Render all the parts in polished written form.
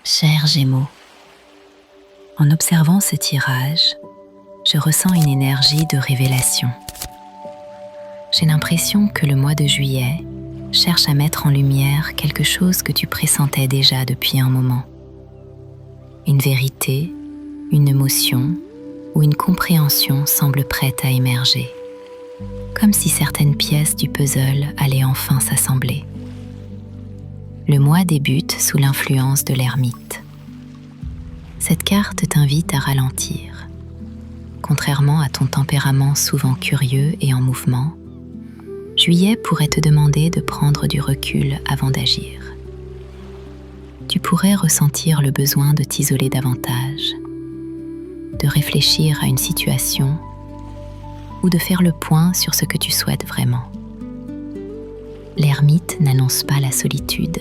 Chers Gémeaux, en observant ce tirage, je ressens une énergie de révélation. J'ai l'impression que le mois de juillet cherche à mettre en lumière quelque chose que tu pressentais déjà depuis un moment. Une vérité, une émotion ou une compréhension semble prête à émerger, comme si certaines pièces du puzzle allaient enfin s'assembler. Le mois débute sous l'influence de l'ermite. Cette carte t'invite à ralentir. Contrairement à ton tempérament souvent curieux et en mouvement, Juillet pourrait te demander de prendre du recul avant d'agir. Tu pourrais ressentir le besoin de t'isoler davantage, de réfléchir à une situation ou de faire le point sur ce que tu souhaites vraiment. L'ermite n'annonce pas la solitude,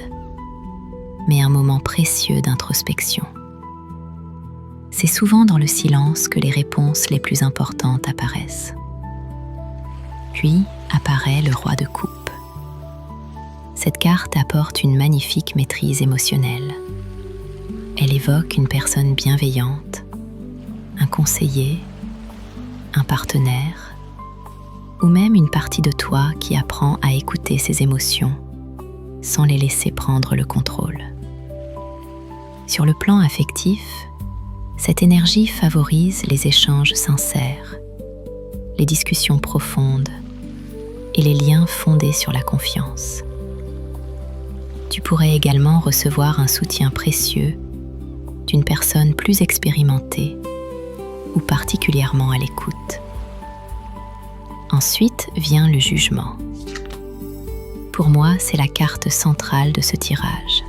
mais un moment précieux d'introspection. C'est souvent dans le silence que les réponses les plus importantes apparaissent. Puis apparaît le roi de coupe. Cette carte apporte une magnifique maîtrise émotionnelle. Elle évoque une personne bienveillante, un conseiller, un partenaire, ou même une partie de toi qui apprend à écouter ses émotions sans les laisser prendre le contrôle. Sur le plan affectif, cette énergie favorise les échanges sincères, les discussions profondes et les liens fondés sur la confiance. Tu pourrais également recevoir un soutien précieux d'une personne plus expérimentée ou particulièrement à l'écoute. Ensuite vient le jugement. Pour moi, c'est la carte centrale de ce tirage.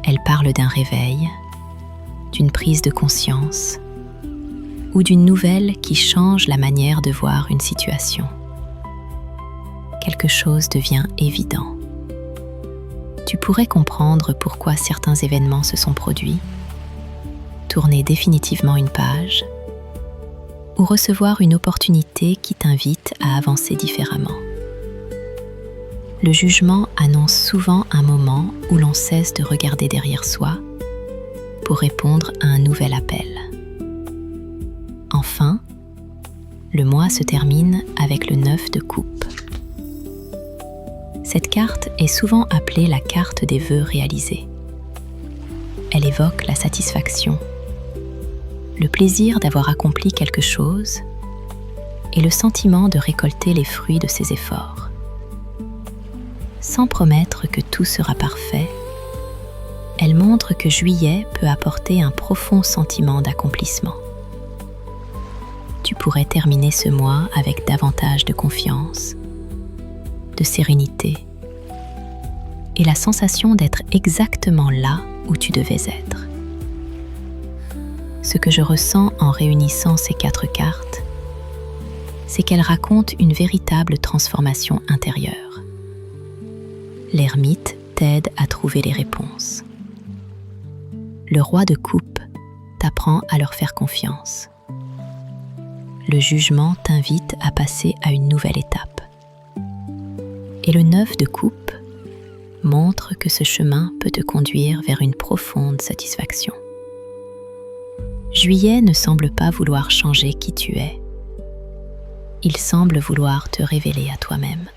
Elle parle d'un réveil, d'une prise de conscience ou d'une nouvelle qui change la manière de voir une situation. Quelque chose devient évident. Tu pourrais comprendre pourquoi certains événements se sont produits, tourner définitivement une page ou recevoir une opportunité qui t'invite à avancer différemment. Le jugement annonce souvent un moment où l'on cesse de regarder derrière soi pour répondre à un nouvel appel. Enfin, le mois se termine avec le 9 de coupe. Cette carte est souvent appelée la carte des vœux réalisés. Elle évoque la satisfaction, le plaisir d'avoir accompli quelque chose et le sentiment de récolter les fruits de ses efforts. Sans promettre que tout sera parfait, elle montre que Juillet peut apporter un profond sentiment d'accomplissement. Tu pourrais terminer ce mois avec davantage de confiance, de sérénité et la sensation d'être exactement là où tu devais être. Ce que je ressens en réunissant ces 4 cartes, c'est qu'elles racontent une véritable transformation intérieure. L'ermite t'aide à trouver les réponses. Le roi de coupe t'apprend à leur faire confiance. Le jugement t'invite à passer à une nouvelle étape. Et le 9 de coupe montre que ce chemin peut te conduire vers une profonde satisfaction. Juillet ne semble pas vouloir changer qui tu es. Il semble vouloir te révéler à toi-même.